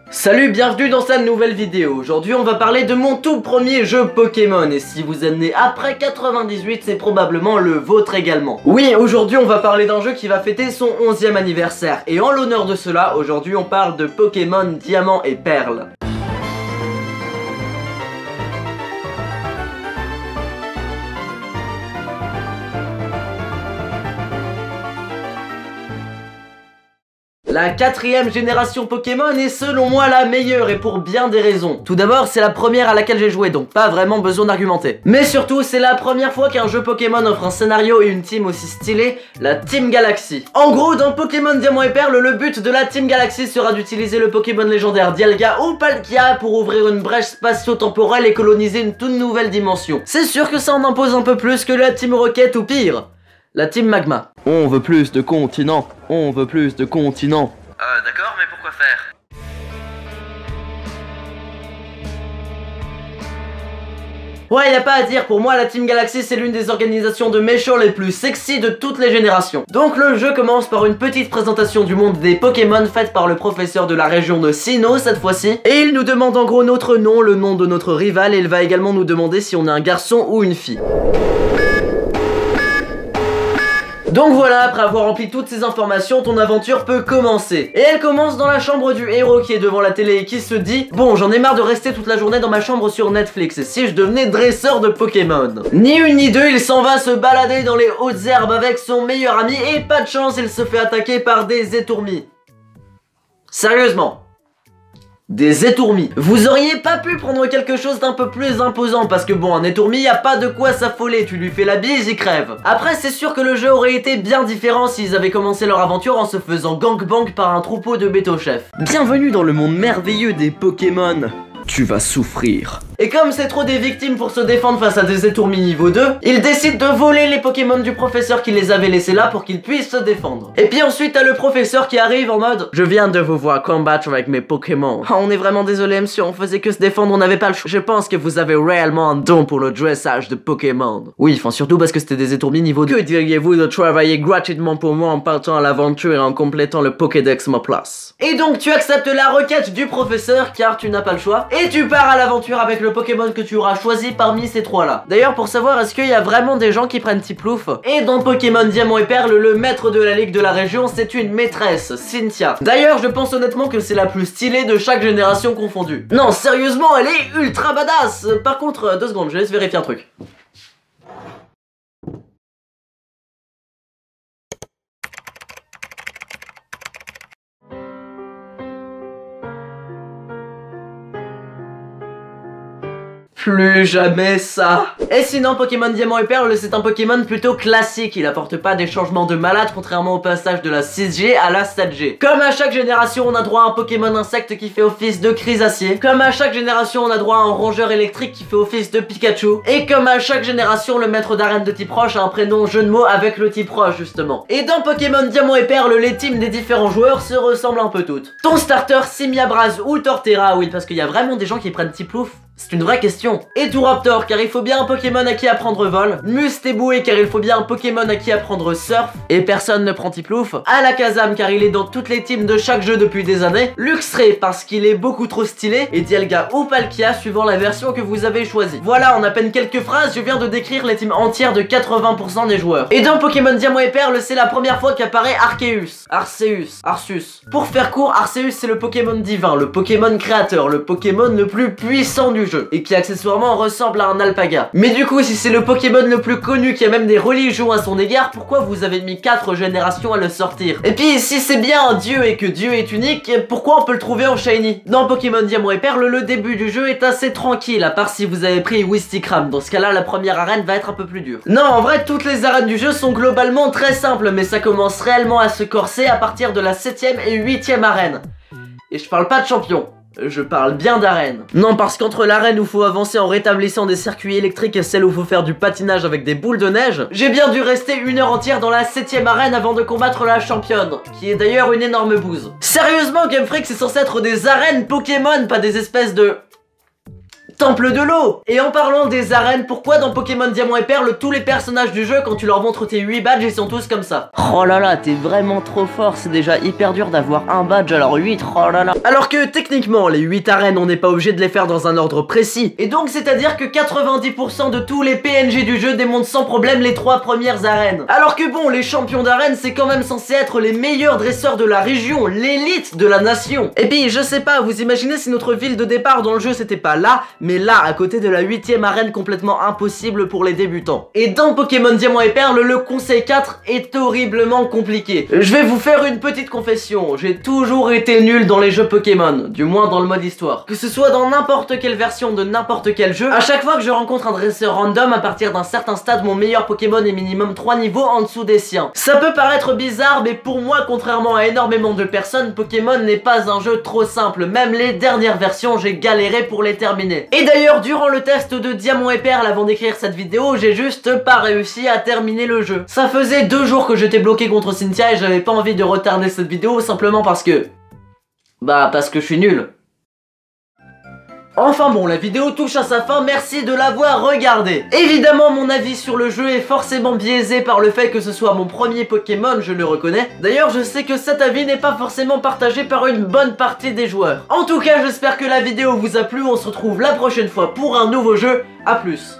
Salut, bienvenue dans cette nouvelle vidéo. Aujourd'hui on va parler de mon tout premier jeu Pokémon. Et si vous êtes né après 98, c'est probablement le vôtre également. Oui, aujourd'hui on va parler d'un jeu qui va fêter son 11e anniversaire. Et en l'honneur de cela, aujourd'hui on parle de Pokémon Diamant et Perle. La 4ème génération Pokémon est selon moi la meilleure et pour bien des raisons. Tout d'abord, c'est la première à laquelle j'ai joué, donc pas vraiment besoin d'argumenter. Mais surtout, c'est la première fois qu'un jeu Pokémon offre un scénario et une team aussi stylée, la Team Galaxy. En gros, dans Pokémon Diamant et Perle, le but de la Team Galaxy sera d'utiliser le Pokémon légendaire Dialga ou Palkia pour ouvrir une brèche spatio-temporelle et coloniser une toute nouvelle dimension. C'est sûr que ça en impose un peu plus que la Team Rocket ou pire, la Team Magma. On veut plus de continents, on veut plus de continents. D'accord, mais pourquoi faire? Ouais, y a pas à dire, pour moi la Team Galaxy c'est l'une des organisations de méchants les plus sexy de toutes les générations. Donc le jeu commence par une petite présentation du monde des Pokémon faite par le professeur de la région de Sinnoh cette fois-ci. Et il nous demande en gros notre nom, le nom de notre rival, et il va également nous demander si on est un garçon ou une fille. Donc voilà, après avoir rempli toutes ces informations, ton aventure peut commencer. Et elle commence dans la chambre du héros qui est devant la télé et qui se dit: bon, j'en ai marre de rester toute la journée dans ma chambre sur Netflix, et si je devenais dresseur de Pokémon? Ni une ni deux, il s'en va se balader dans les hautes herbes avec son meilleur ami, et pas de chance, il se fait attaquer par des étourmis. Sérieusement, des étourmis. Vous auriez pas pu prendre quelque chose d'un peu plus imposant, parce que bon, un étourmi, y a pas de quoi s'affoler, tu lui fais la bise, il crève. Après, c'est sûr que le jeu aurait été bien différent s'ils avaient commencé leur aventure en se faisant gangbang par un troupeau de béto-chefs. Bienvenue dans le monde merveilleux des Pokémon. Tu vas souffrir. Et comme c'est trop des victimes pour se défendre face à des étourmis niveau 2, ils décident de voler les Pokémon du professeur qui les avait laissés là pour qu'ils puissent se défendre. Et puis ensuite t'as le professeur qui arrive en mode: je viens de vous voir combattre avec mes Pokémon. Oh, on est vraiment désolé monsieur, on faisait que se défendre, on n'avait pas le choix. Je pense que vous avez réellement un don pour le dressage de Pokémon. Oui, enfin surtout parce que c'était des étourmis niveau 2. Que diriez-vous de travailler gratuitement pour moi en partant à l'aventure et en complétant le Pokédex Moplace? Et donc tu acceptes la requête du professeur car tu n'as pas le choix. Et tu pars à l'aventure avec le Pokémon que tu auras choisi parmi ces trois là. D'ailleurs, pour savoir est-ce qu'il y a vraiment des gens qui prennent Tiplouf, et dans Pokémon Diamant et Perle, le maître de la ligue de la région c'est une maîtresse, Cynthia. D'ailleurs, je pense honnêtement que c'est la plus stylée de chaque génération confondue. Non, sérieusement, elle est ultra badass. Par contre, 2 secondes, je laisse vérifier un truc. Plus jamais ça. Et sinon, Pokémon Diamant et Perle, c'est un Pokémon plutôt classique. Il apporte pas des changements de malade, contrairement au passage de la 6G à la 7G. Comme à chaque génération, on a droit à un Pokémon insecte qui fait office de Crisacier. Comme à chaque génération, on a droit à un rongeur électrique qui fait office de Pikachu. Et comme à chaque génération, le maître d'arène de type roche a un prénom jeu de mots avec le type roche, justement. Et dans Pokémon Diamant et Perle, les teams des différents joueurs se ressemblent un peu toutes. Ton starter, Simiabraz ou Torterra, oui, parce qu'il y a vraiment des gens qui prennent Tiplouf. C'est une vraie question. Et Raptor, car il faut bien un Pokémon à qui apprendre vol. Mustéboué, car il faut bien un Pokémon à qui apprendre surf. Et personne ne prend Tiplouf. Alakazam, car il est dans toutes les teams de chaque jeu depuis des années. Luxray, parce qu'il est beaucoup trop stylé. Et Dialga ou Palkia, suivant la version que vous avez choisie. Voilà, en à peine quelques phrases, je viens de décrire les teams entières de 80% des joueurs. Et dans Pokémon Diamant et Perle, c'est la première fois qu'apparaît Arceus. Arceus. Pour faire court, Arceus c'est le Pokémon divin, le Pokémon créateur, le Pokémon le plus puissant du jeu, et qui accessoirement ressemble à un alpaga. Mais du coup, si c'est le Pokémon le plus connu, qui a même des religions à son égard, pourquoi vous avez mis 4 générations à le sortir? Et puis, si c'est bien un dieu et que Dieu est unique, pourquoi on peut le trouver en shiny? Dans Pokémon Diamant et Perle, le début du jeu est assez tranquille, à part si vous avez pris Wistikram. Dans ce cas là, la première arène va être un peu plus dure. Non, en vrai, toutes les arènes du jeu sont globalement très simples, mais ça commence réellement à se corser à partir de la 7ème et 8ème arène. Et je parle pas de champion. Je parle bien d'arène. Non, parce qu'entre l'arène où faut avancer en rétablissant des circuits électriques et celle où faut faire du patinage avec des boules de neige, j'ai bien dû rester 1 heure entière dans la 7ème arène avant de combattre la championne, qui est d'ailleurs une énorme bouse. Sérieusement, Game Freak, c'est censé être des arènes Pokémon, pas des espèces de temple de l'eau. Et en parlant des arènes, pourquoi dans Pokémon Diamant et Perle, tous les personnages du jeu, quand tu leur montres tes 8 badges, ils sont tous comme ça? Oh là là, t'es vraiment trop fort, c'est déjà hyper dur d'avoir un badge, alors 8, oh là là. Alors que techniquement, les 8 arènes, on n'est pas obligé de les faire dans un ordre précis. Et donc c'est-à-dire que 90% de tous les PNJ du jeu démontent sans problème les 3 premières arènes. Alors que bon, les champions d'arène, c'est quand même censé être les meilleurs dresseurs de la région, l'élite de la nation. Et puis, je sais pas, vous imaginez si notre ville de départ dans le jeu c'était pas là, mais là, à côté de la 8ème arène complètement impossible pour les débutants. Et dans Pokémon Diamant et Perle, le conseil 4 est horriblement compliqué. Je vais vous faire une petite confession, j'ai toujours été nul dans les jeux Pokémon, du moins dans le mode histoire. Que ce soit dans n'importe quelle version de n'importe quel jeu, à chaque fois que je rencontre un dresseur random, à partir d'un certain stade, mon meilleur Pokémon est minimum 3 niveaux en dessous des siens. Ça peut paraître bizarre, mais pour moi, contrairement à énormément de personnes, Pokémon n'est pas un jeu trop simple. Même les dernières versions, j'ai galéré pour les terminer. Et d'ailleurs, durant le test de Diamant et Perle, avant d'écrire cette vidéo, j'ai juste pas réussi à terminer le jeu. Ça faisait 2 jours que j'étais bloqué contre Cynthia et j'avais pas envie de retarder cette vidéo simplement parce que... parce que je suis nul. Enfin bon, la vidéo touche à sa fin, merci de l'avoir regardée. Évidemment, mon avis sur le jeu est forcément biaisé par le fait que ce soit mon premier Pokémon, je le reconnais. D'ailleurs, je sais que cet avis n'est pas forcément partagé par une bonne partie des joueurs. En tout cas, j'espère que la vidéo vous a plu, on se retrouve la prochaine fois pour un nouveau jeu, à plus.